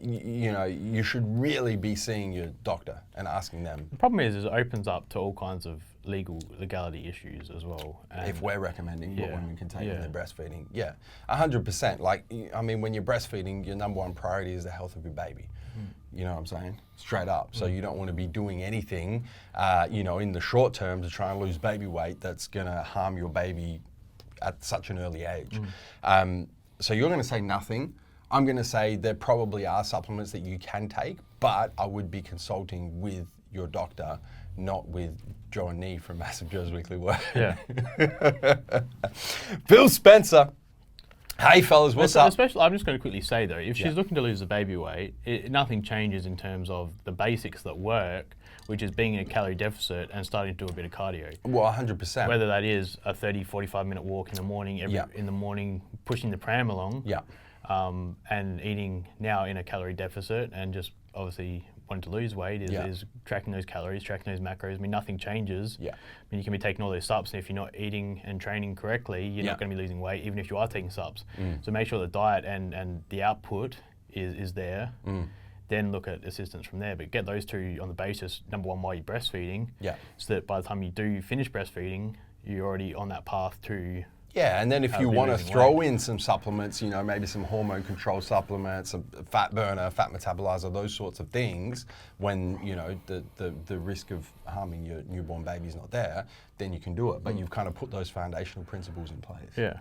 B: you should really be seeing your doctor and asking them.
A: The problem is it opens up to all kinds of legality issues as well. And
B: if we're recommending what women can take when they're breastfeeding, 100%. Like, I mean, when you're breastfeeding, your number one priority is the health of your baby. You know what I'm saying? Straight up. So you don't want to be doing anything, in the short term to try and lose baby weight that's going to harm your baby at such an early age. So you're going to say nothing. I'm going to say there probably are supplements that you can take, but I would be consulting with your doctor, not with Joe and Neve from MassiveJoes Weekly WORD.
A: Yeah.
B: Phil Spencer. Hey fellas, what's up?
A: Especially, I'm just going to quickly say though, if she's looking to lose the baby weight, nothing changes in terms of the basics that work, which is being in a calorie deficit and starting to do a bit of cardio.
B: Well, 100%.
A: Whether that is a 30, 45-minute walk in the morning, in the morning, pushing the pram along, and eating now in a calorie deficit and just obviously wanting to lose weight is tracking those calories, tracking those macros. I mean, nothing changes. I mean, you can be taking all those supps, and if you're not eating and training correctly, you're not going to be losing weight, even if you are taking supps. So make sure the diet and the output is there. Then look at assistance from there. But get those two on the basis, number one, while you're breastfeeding, so that by the time you do finish breastfeeding, you're already on that path to
B: Yeah, and then if you want to throw in some supplements, you know, maybe some hormone control supplements, a fat burner, fat metabolizer, those sorts of things, when, you know, the risk of harming your newborn baby is not there, then you can do it. But you've kind of put those foundational principles in place.
A: Yeah.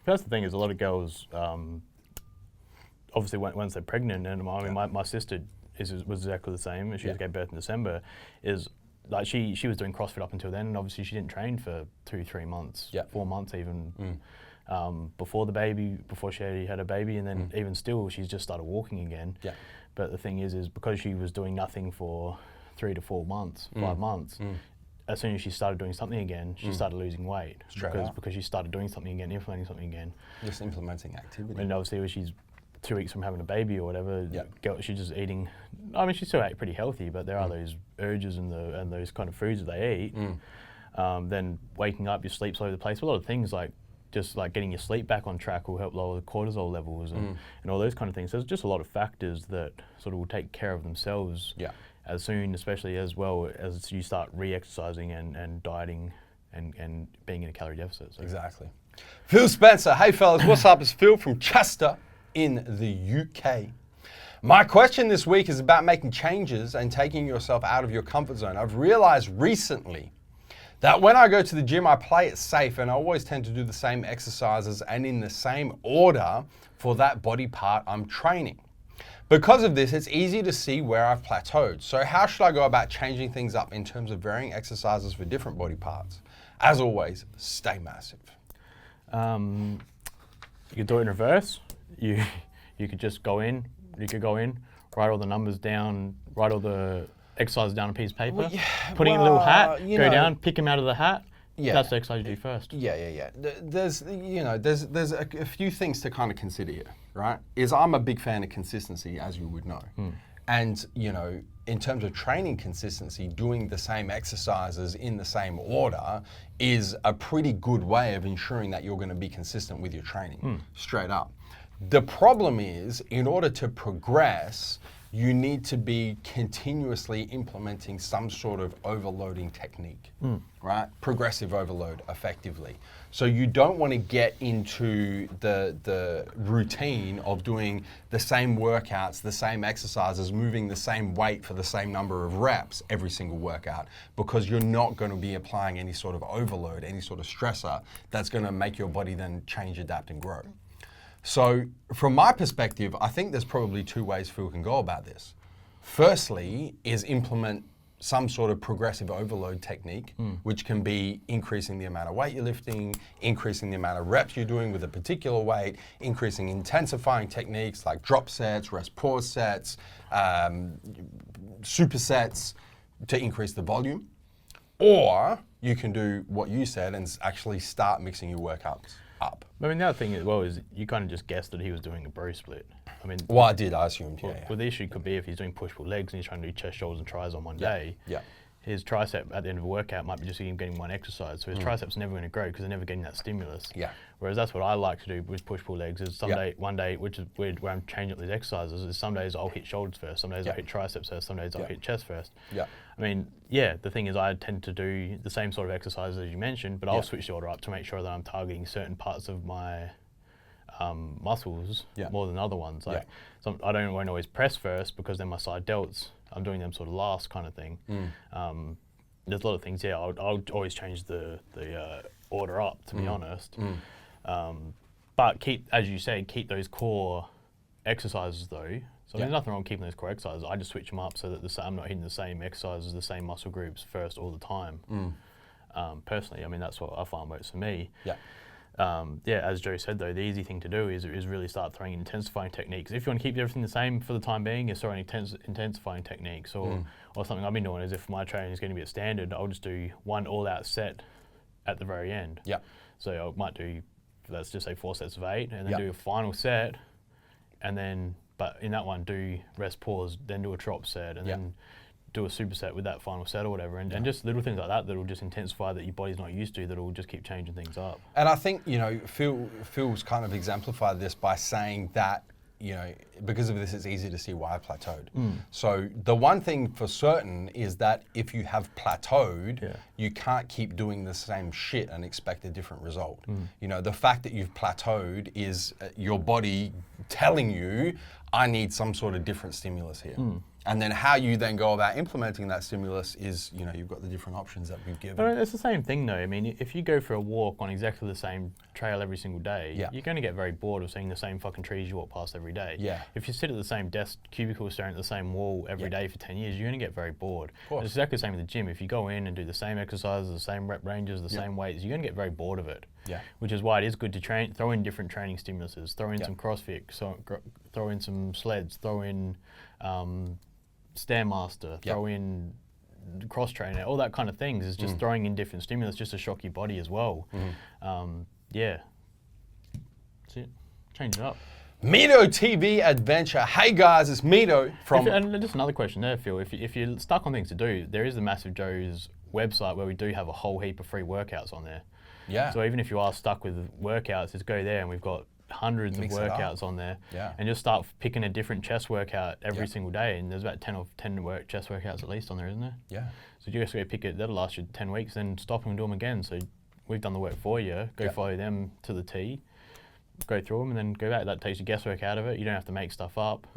A: That's the thing is a lot of girls, obviously once they're pregnant, and I mean, my sister was exactly the same. She gave birth in December, is like she was doing CrossFit up until then, and obviously she didn't train for 2-3 months, 4 months even, before she had a baby, and then even still she's just started walking again. Yeah. But the thing is because she was doing nothing for 3 to 4 months, 5 months, as soon as she started doing something again, she started losing weight because she started doing something again, implementing something again.
B: Just implementing activity.
A: And obviously when she's 2 weeks from having a baby or whatever, she's just eating. I mean, she still ate pretty healthy, but there are those urges and those kind of foods that they eat. Then waking up, your sleep's all over the place. A lot of things like just like getting your sleep back on track will help lower the cortisol levels and all those kind of things. So there's just a lot of factors that sort of will take care of themselves as soon, especially as well as you start re-exercising and dieting and being in a calorie deficit. So.
B: Exactly. Phil Spencer, hey fellas, what's up? It's Phil from Chester in the UK. My question this week is about making changes and taking yourself out of your comfort zone. I've realized recently that when I go to the gym, I play it safe and I always tend to do the same exercises and in the same order for that body part I'm training. Because of this, it's easy to see where I've plateaued. So how should I go about changing things up in terms of varying exercises for different body parts? As always, stay massive.
A: You could do it in reverse. You could just go in, write all the numbers down, write all the exercises down on a piece of paper, put it in a little hat, go down, pick them out of the hat. Yeah. That's the exercise you do first.
B: Yeah. There's a few things to kind of consider here, right? I'm a big fan of consistency, as you would know. And, you know, in terms of training consistency, doing the same exercises in the same order is a pretty good way of ensuring that you're going to be consistent with your training, straight up. The problem is, in order to progress, you need to be continuously implementing some sort of overloading technique, right? Progressive overload, effectively. So you don't want to get into the routine of doing the same workouts, the same exercises, moving the same weight for the same number of reps every single workout, because you're not going to be applying any sort of overload, any sort of stressor that's going to make your body then change, adapt, and grow. So from my perspective, I think there's probably 2 ways Phil can go about this. Firstly is implement some sort of progressive overload technique, which can be increasing the amount of weight you're lifting, increasing the amount of reps you're doing with a particular weight, increasing intensifying techniques like drop sets, rest pause sets, supersets to increase the volume. Or you can do what you said and actually start mixing your workouts up.
A: I mean, the other thing as well is you kind of just guessed that he was doing a bro split. I mean,
B: well, I assumed, yeah.
A: Well, the issue could be if he's doing push-pull legs and he's trying to do chest, shoulders, and tris on one day. His tricep at the end of a workout might be just him getting one exercise. So his tricep's never going to grow because they're never getting that stimulus. Whereas that's what I like to do with push-pull legs is one day, which is weird where I'm changing up these exercises, is some days I'll hit shoulders first, some days I'll hit triceps first, some days I'll hit chest first. I mean, the thing is I tend to do the same sort of exercises as you mentioned, but I'll switch the order up to make sure that I'm targeting certain parts of my muscles more than other ones. Like I won't always press first because then my side delts, I'm doing them sort of last kind of thing. There's a lot of things, I'll always change the order up, to be honest. But as you say, keep those core exercises though. So there's nothing wrong with keeping those core exercises. I just switch them up so that I'm not hitting the same exercises, the same muscle groups first all the time. Personally, I mean, that's what I find works for me. As Joe said though, the easy thing to do is really start throwing in intensifying techniques. If you want to keep everything the same for the time being, is throwing intensifying techniques or something I've been doing is if my training is going to be at standard, I'll just do one all-out set at the very end. So I might do, let's just say 4 sets of 8 and then do a final set and then, but in that one do rest pause, then do a drop set and then do a superset with that final set or whatever, and just little things like that will just intensify that your body's not used to, that will just keep changing things up.
B: And I think, you know, Phil's kind of exemplified this by saying that because of this, it's easy to see why I plateaued. So the one thing for certain is that if you have plateaued, you can't keep doing the same shit and expect a different result. The fact that you've plateaued is your body telling you, I need some sort of different stimulus here. And then how you then go about implementing that stimulus is, you've got the different options that we've given.
A: But it's the same thing though. I mean, if you go for a walk on exactly the same trail every single day, you're going to get very bored of seeing the same fucking trees you walk past every day. If you sit at the same desk cubicle staring at the same wall every day for 10 years, you're going to get very bored. It's exactly the same with the gym. If you go in and do the same exercises, the same rep ranges, the same weights, you're going to get very bored of it. Which is why it is good to throw in different training stimuluses, throw in some CrossFit, throw in some sleds, throw in Stairmaster, throw in cross trainer, all that kind of things is just throwing in different stimulus just to shock your body as well. That's it. Change it up.
B: Mito TV Adventure. Hey guys, it's Mito from...
A: And just another question there, Phil. If you're stuck on things to do, there is the MassiveJoes website where we do have a whole heap of free workouts on there. So even if you are stuck with workouts, just go there and we've got hundreds of workouts on there, and just start picking a different chest workout every single day. And there's about 10 chest workouts at least on there, isn't there? So you just go pick it. That'll last you 10 weeks. Then stop and do them again. So we've done the work for you. Go follow them to the T. Go through them and then go back. That takes your guesswork out of it. You don't have to make stuff up.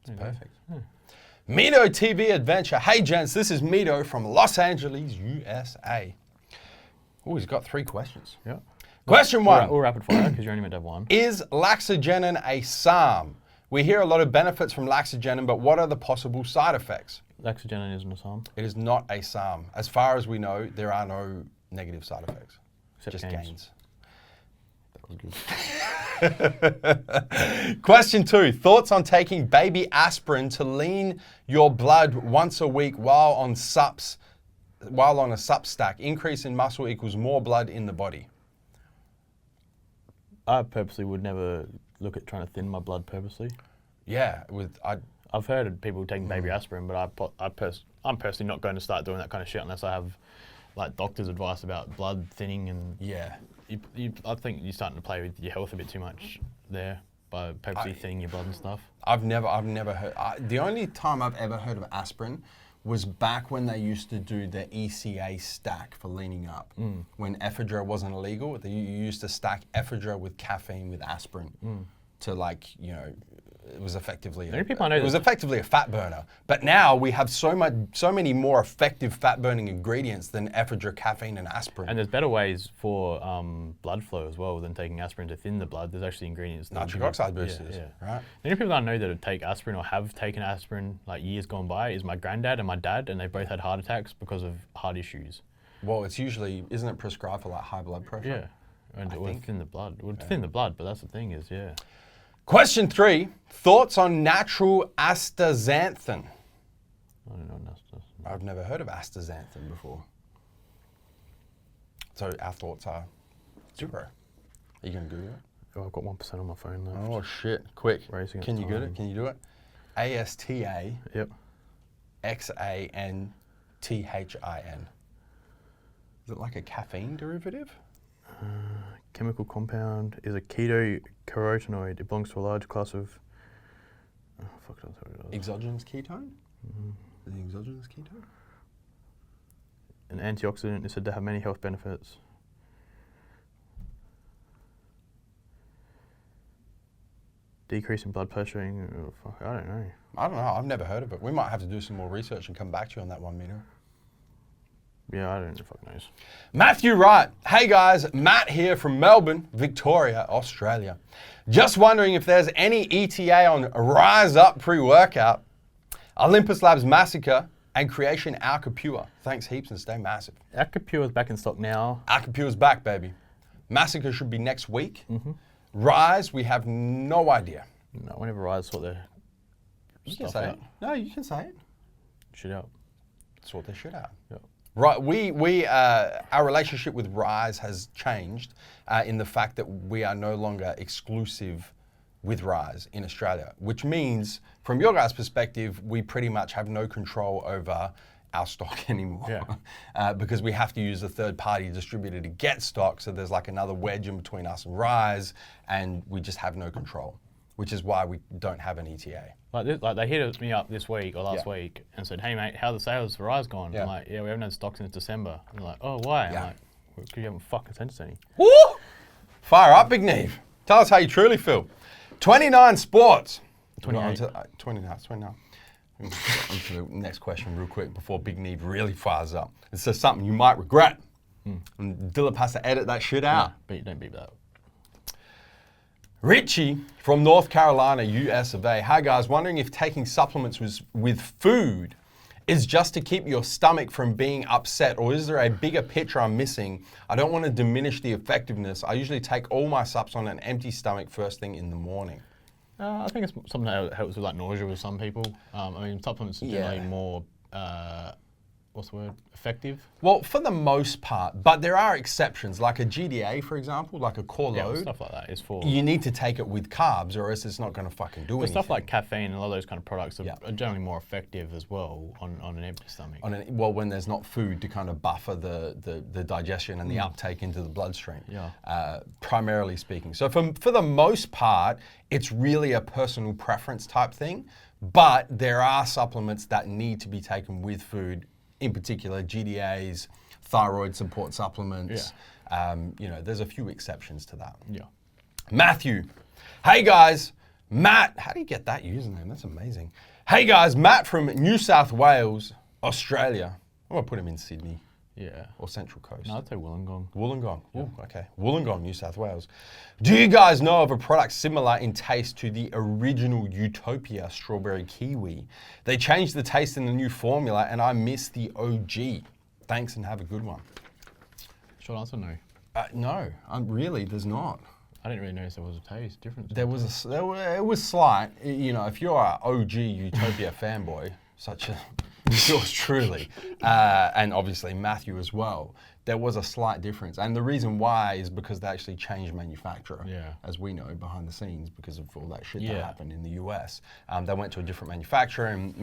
B: It's perfect. Mito TV Adventure. Hey gents, this is Mito from Los Angeles, USA. Oh, he's got 3 questions. Question 1.
A: Or rapid fire, because you're only meant to have 1.
B: Is laxagenin a SARM? We hear a lot of benefits from laxagenin, but what are the possible side effects?
A: Laxagenin isn't a SARM.
B: It is not a SARM. As far as we know, there are no negative side effects.
A: Except
B: just gains.
A: That was
B: good. Question 2. Thoughts on taking baby aspirin to lean your blood once a week while on a Supp stack. Increase in muscle equals more blood in the body.
A: I purposely would never look at trying to thin my blood purposely. I've heard of people taking baby aspirin, but I'm personally not going to start doing that kind of shit unless I have like doctor's advice about blood thinning and I think you're starting to play with your health a bit too much there by purposely thinning your blood and stuff.
B: I've never heard. The only time I've ever heard of aspirin was back when they used to do the ECA stack for leaning up. When ephedra wasn't illegal, you used to stack ephedra with caffeine with aspirin to it was effectively effectively a fat burner. But now we have so many more effective fat burning ingredients than ephedra, caffeine, and aspirin.
A: And there's better ways for blood flow as well than taking aspirin to thin the blood. There's actually ingredients.
B: Nitric oxide boosters, right?
A: The only people that I know that take aspirin or have taken aspirin like years gone by is my granddad and my dad, and they both had heart attacks because of heart issues.
B: Well, it's usually, isn't it prescribed for like high blood pressure?
A: And it would thin the blood. It would thin the blood, but that's the thing is,
B: Question 3, thoughts on natural astaxanthin?
A: I don't know astaxanthin.
B: I've never heard of astaxanthin before. So our thoughts are 0. Are you going to Google it?
A: Oh, I've got 1% on my phone left.
B: Oh shit, quick.
A: Racing
B: Can you get it? Can you do it? ASTA XANTHIN. Is it like a caffeine derivative?
A: Chemical compound is a ketocarotenoid. It belongs to a large class of... Oh, fuck, that's what it is.
B: Exogenous ketone? Is it exogenous ketone?
A: An antioxidant is said to have many health benefits. Decrease in blood pressure. Oh, fuck, I don't know.
B: I've never heard of it. We might have to do some more research and come back to you on that one, Mito.
A: Yeah, I don't know, fuck knows.
B: Matthew Wright. Hey guys, Matt here from Melbourne, Victoria, Australia. Just wondering if there's any ETA on Rise Up pre-workout, Olympus Labs Massacre, and Creation Alka Pure. Thanks heaps and stay massive.
A: Alka Pure is back in stock now.
B: Alka Pure's back, baby. Massacre should be next week. Rise, we have no idea.
A: No, whenever Rise sort their
B: You can say it. No, you can say it.
A: Shit out.
B: Sort their shit out.
A: Yep.
B: Right, our relationship with Rise has changed in the fact that we are no longer exclusive with Rise in Australia, which means, from your guys' perspective, we pretty much have no control over our stock anymore because we have to use a third-party distributor to get stock, so there's like another wedge in between us and Rise, and we just have no control. which is why we don't have an ETA.
A: Like they hit me up this week or last week and said, "Hey mate, how the sales for Rise gone?"
B: Yeah.
A: I'm like, "Yeah, we haven't had stock since December." And they're like, "Oh, why?"
B: Yeah.
A: I'm like, "Well, 'cause you haven't fucking sent us any."
B: Woo! Fire up, Big Neve. Tell us how you truly feel. 29 sports.
A: 28.
B: 29. It's 29. On to the next question real quick before Big Neve really fires up. It says something you might regret. And Dillip has to edit that shit out.
A: But don't beat that.
B: Richie from North Carolina, US of A. Hi guys, wondering if taking supplements with food is just to keep your stomach from being upset, or is there a bigger picture I'm missing? I don't want to diminish the effectiveness. I usually take all my supps on an empty stomach first thing in the morning.
A: I think it's something that helps with like nausea with some people. I mean, supplements are generally more, what's the word, effective?
B: Well, for the most part, but there are exceptions, like a GDA, for example, like a core load.
A: Stuff like that is for...
B: You need to take it with carbs or else it's not going to fucking do anything.
A: Stuff like caffeine and all those kind of products are generally more effective as well on an empty stomach.
B: Well, when there's not food to kind of buffer the digestion and the uptake into the bloodstream, primarily speaking. So for the most part, it's really a personal preference type thing, but there are supplements that need to be taken with food, in particular GDAs, thyroid support supplements. There's a few exceptions to that.
A: Yeah.
B: Matthew. Hey guys, Matt. How do you get that username? That's amazing. Hey guys, Matt from New South Wales, Australia. I'm gonna put him in Sydney.
A: Yeah.
B: Or Central Coast.
A: No, I'd say Wollongong.
B: Wollongong. Ooh, okay. Wollongong, New South Wales. Do you guys know of a product similar in taste to the original Utopia strawberry kiwi? They changed the taste in the new formula and I miss the OG. Thanks and have a good one.
A: Short answer, no.
B: No, really, there's not.
A: I didn't really notice there was a taste difference.
B: It was slight. You know, if you're an OG Utopia fanboy, such as yours truly, and obviously Matthew as well, there was a slight difference. And the reason why is because they actually changed manufacturer, as we know, behind the scenes, because of all that shit that happened in the US. They went to a different manufacturer, and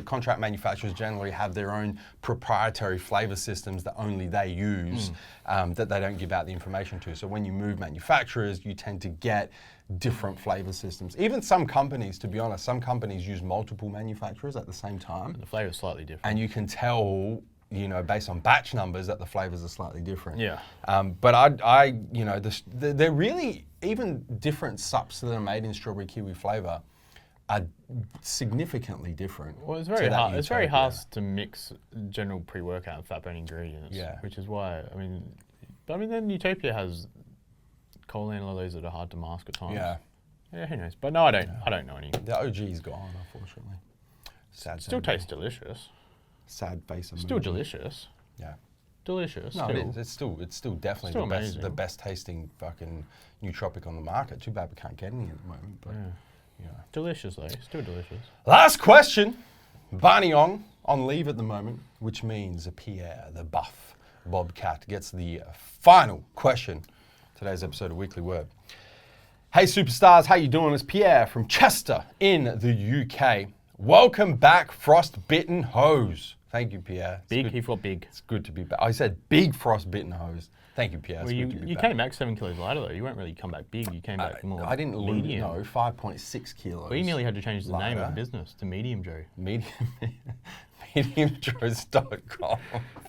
B: contract manufacturers generally have their own proprietary flavor systems that only they use, that they don't give out the information to. So when you move manufacturers, you tend to get different flavor systems. Even some companies, to be honest, some companies use multiple manufacturers at the same time.
A: The flavor is slightly different.
B: And you can tell, you know, based on batch numbers, that the flavors are slightly different.
A: Yeah.
B: But they're really, even different supps that are made in strawberry kiwi flavor are significantly different.
A: Well, it's very hard. It's very hard to mix general pre-workout and fat-burning ingredients.
B: Yeah.
A: Which is why, then Utopia has choline and all those that are hard to mask at times.
B: Yeah.
A: Yeah, who knows? But no, I don't know any.
B: The OG's gone, unfortunately. Sad.
A: Still tastes delicious.
B: Sad face emoji.
A: Still delicious.
B: Yeah.
A: Delicious.
B: No, it's still definitely the best tasting fucking nootropic on the market. Too bad we can't get any at the moment. But
A: delicious though. Still delicious.
B: Last question. Barney on leave at the moment, which means Pierre, the buff Bobcat, gets the final question. Today's episode of Weekly Word. Hey superstars, how you doing? It's Pierre from Chester in the UK. Welcome back, frostbitten hose. Thank you, Pierre.
A: He thought big.
B: It's good to be back. I said big frostbitten hose. Thank you, Pierre.
A: Well, you came back 7 kilos lighter though. You won't really come back big. You came back more.
B: I didn't lose.
A: Medium.
B: No, 5.6 kilos.
A: Well, you nearly had to change the name of the business to MassiveJoes.
B: MassiveJoes.com.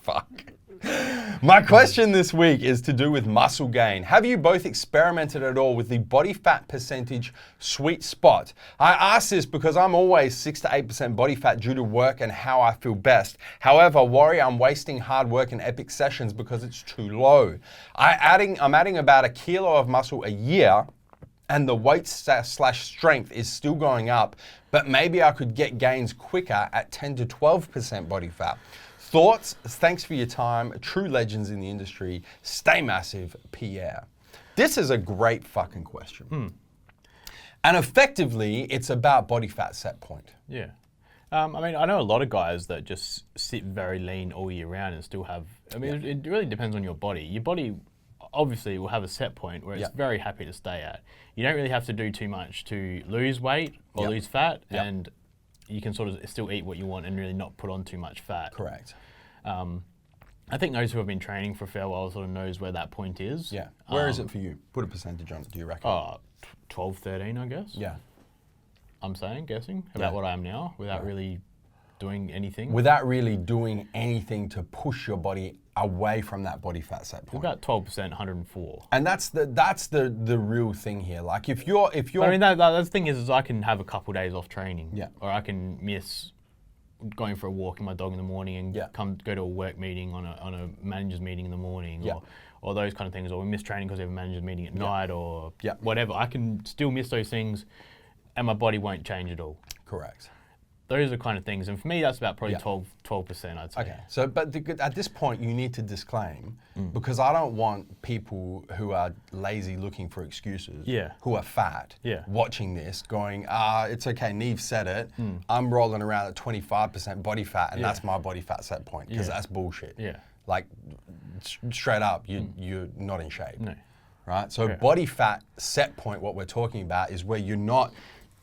B: Fuck. My question this week is to do with muscle gain. Have you both experimented at all with the body fat percentage sweet spot? I ask this because I'm always 6 to 8% body fat due to work and how I feel best. However, worry I'm wasting hard work and epic sessions because it's too low. I'm adding about 1 kilo of muscle a year, and the weight / strength is still going up, but maybe I could get gains quicker at 10 to 12% body fat. Thoughts? Thanks for your time. True legends in the industry. Stay massive, Pierre. This is a great fucking question. And effectively, it's about body fat set point.
A: Yeah. I know a lot of guys that just sit very lean all year round and still have, it really depends on your body. Your body obviously will have a set point where it's very happy to stay at. You don't really have to do too much to lose weight or lose fat, and you can sort of still eat what you want and really not put on too much fat.
B: Correct.
A: I think those who have been training for a fair while sort of knows where that point is.
B: Yeah. Where is it for you? Put a percentage on it, do you reckon?
A: 12, 13, I guess.
B: Yeah.
A: I'm guessing about what I am now without really doing anything.
B: Without really doing anything to push your body away from that body fat set point.
A: About 12%, 104.
B: And that's the real thing here. Like if you're
A: I mean, the thing is I can have a couple of days off training.
B: Yeah.
A: Or I can miss going for a walk with my dog in the morning and go to a work meeting on a manager's meeting in the morning or those kind of things, or we miss training because we have a manager's meeting at night or whatever. I can still miss those things and my body won't change at all.
B: Correct.
A: Those are kind of things, and for me, that's about probably 12%, I'd say.
B: Okay, so but at this point, you need to disclaim, because I don't want people who are lazy looking for excuses, who are fat, watching this, going, it's okay, Neve said it, I'm rolling around at 25% body fat, and that's my body fat set point, because that's bullshit.
A: Yeah.
B: Like, straight up, you're not in shape.
A: No.
B: Right? So body fat set point, what we're talking about, is where you're not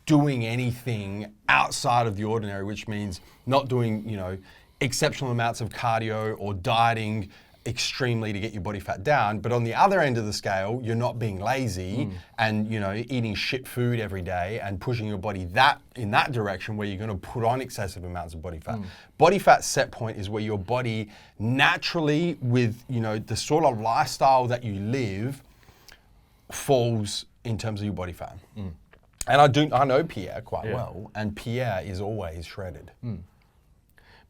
B: doing anything outside of the ordinary, which means not doing, exceptional amounts of cardio or dieting extremely to get your body fat down. But on the other end of the scale, you're not being lazy and, eating shit food every day and pushing your body in that direction where you're going to put on excessive amounts of body fat. Body fat set point is where your body naturally, with, the sort of lifestyle that you live, falls in terms of your body fat. And I know Pierre quite well, and Pierre is always shredded.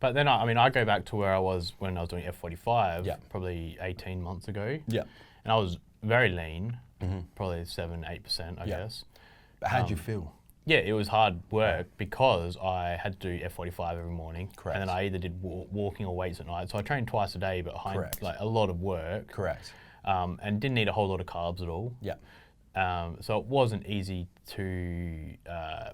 A: But then, I go back to where I was when I was doing F45, probably 18 months ago. Yeah. And I was very lean, probably 7-8%, I guess.
B: But how'd you feel?
A: Yeah, it was hard work because I had to do F45 every morning. Correct. And then I either did walking or weights at night. So I trained twice a day, but like a lot of work.
B: Correct.
A: And didn't eat a whole lot of carbs at all. Yeah. So it wasn't easy to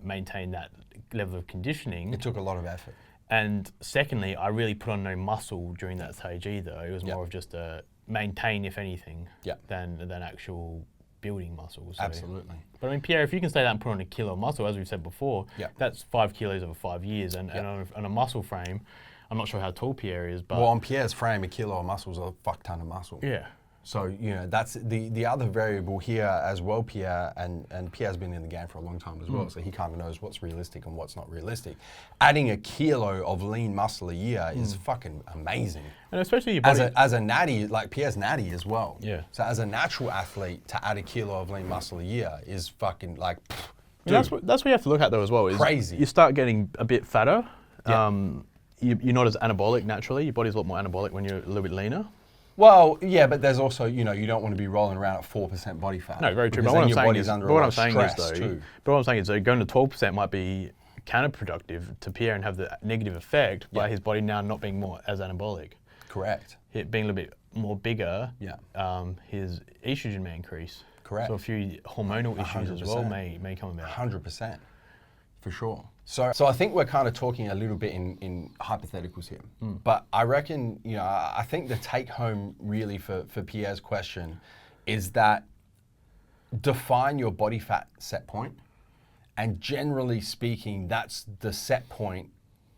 A: maintain that level of conditioning.
B: It took a lot of effort.
A: And secondly, I really put on no muscle during that stage either. It was more of just a maintain, if anything, than actual building muscle. So.
B: Absolutely.
A: But I mean, Pierre, if you can stay that and put on a kilo of muscle, as we've said before, that's 5 kilos over 5 years. And on a muscle frame, I'm not sure how tall Pierre is, but...
B: Well, on Pierre's frame, a kilo of muscle is a fuck ton of muscle.
A: Yeah.
B: So, that's the other variable here as well, Pierre, and Pierre's been in the game for a long time as well, so he kind of knows what's realistic and what's not realistic. Adding a kilo of lean muscle a year is fucking amazing.
A: And especially your body...
B: As a natty, like Pierre's natty as well.
A: Yeah.
B: So as a natural athlete, to add a kilo of lean muscle a year is fucking like...
A: That's what you have to look at though as well. Is
B: crazy.
A: You start getting a bit fatter. Yeah. You're not as anabolic naturally. Your body's a lot more anabolic when you're a little bit leaner.
B: Well, yeah, but there's also, you don't want to be rolling around at 4% body fat.
A: No, very true. But what I'm saying is, going to 12% might be counterproductive to Pierre and have the negative effect by his body now not being more as anabolic.
B: Correct.
A: It being a little bit more bigger, his estrogen may increase.
B: Correct.
A: So a few hormonal issues 100%. As well may come about.
B: 100%, for sure. So I think we're kind of talking a little bit in hypotheticals here. But I reckon, I think the take home really for Pierre's question is that define your body fat set point. And generally speaking, that's the set point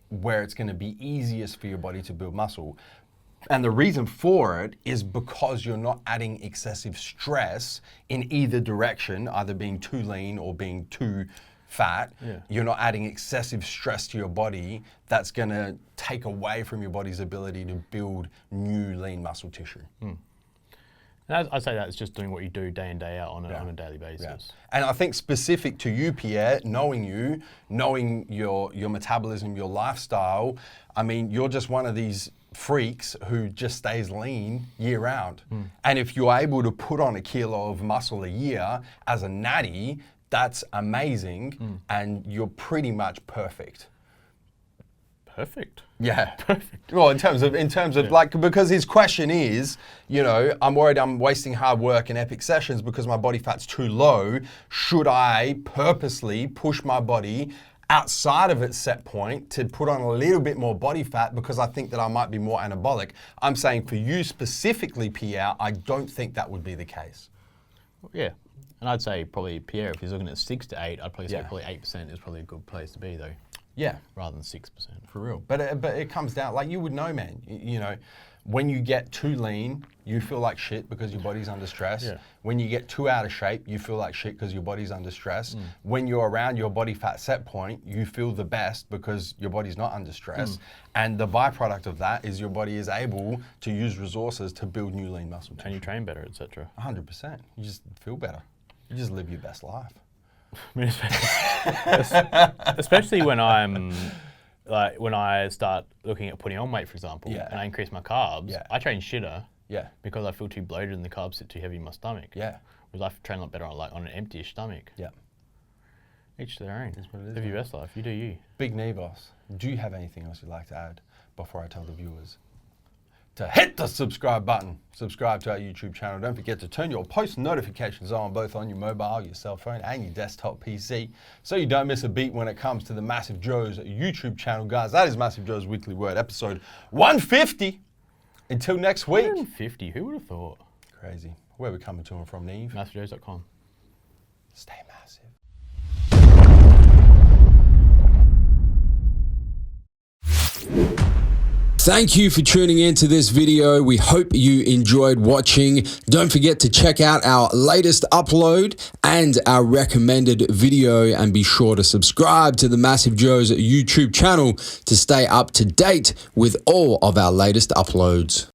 B: where it's going to be easiest for your body to build muscle. And the reason for it is because you're not adding excessive stress in either direction, either being too lean or being too fat. You're not adding excessive stress to your body that's going to take away from your body's ability to build new lean muscle tissue.
A: And I'd say that's just doing what you do day in, day out on a daily basis.
B: Yeah. And I think specific to you, Pierre, knowing your metabolism, your lifestyle, I mean, you're just one of these freaks who just stays lean year round. And if you're able to put on a kilo of muscle a year as a natty, that's amazing, and you're pretty much perfect.
A: Perfect?
B: Yeah. Perfect. Well, in terms of like, because his question is, I'm worried I'm wasting hard work and epic sessions because my body fat's too low. Should I purposely push my body outside of its set point to put on a little bit more body fat because I think that I might be more anabolic? I'm saying for you specifically, Pierre, I don't think that would be the case.
A: Yeah. And I'd say probably Pierre, if he's looking at 6 to 8, I'd probably say probably 8% is probably a good place to be though.
B: Yeah.
A: Rather than 6%.
B: For real. But it comes down, like you would know, man, when you get too lean, you feel like shit because your body's under stress.
A: Yeah.
B: When you get too out of shape, you feel like shit because your body's under stress. When you're around your body fat set point, you feel the best because your body's not under stress. And the byproduct of that is your body is able to use resources to build new lean muscle tissue.
A: And you train better, etc.
B: 100%. You just feel better. You just live your best life.
A: I mean, especially when I'm like when I start looking at putting on weight, for example, and I increase my carbs, I train shitter.
B: Yeah.
A: Because I feel too bloated and the carbs sit too heavy in my stomach.
B: Yeah.
A: Whereas I train a lot better on an empty-ish stomach.
B: Yeah.
A: Each to their own.
B: That's what it is.
A: Live your best life. You do you.
B: Big Nevos, do you have anything else you'd like to add before I tell the viewers to hit the subscribe button? Subscribe to our YouTube channel. Don't forget to turn your post notifications on both on your mobile, your cell phone, and your desktop PC so you don't miss a beat when it comes to the MassiveJoes YouTube channel. Guys, that is MassiveJoes Weekly Word, episode 150. Until next week.
A: 150, who would have thought?
B: Crazy. Where are we coming to and from, Neve?
A: MassiveJoes.com.
B: Stay massive.
C: Thank you for tuning in to this video. We hope you enjoyed watching. Don't forget to check out our latest upload and our recommended video, and be sure to subscribe to the MassiveJoes YouTube channel to stay up to date with all of our latest uploads.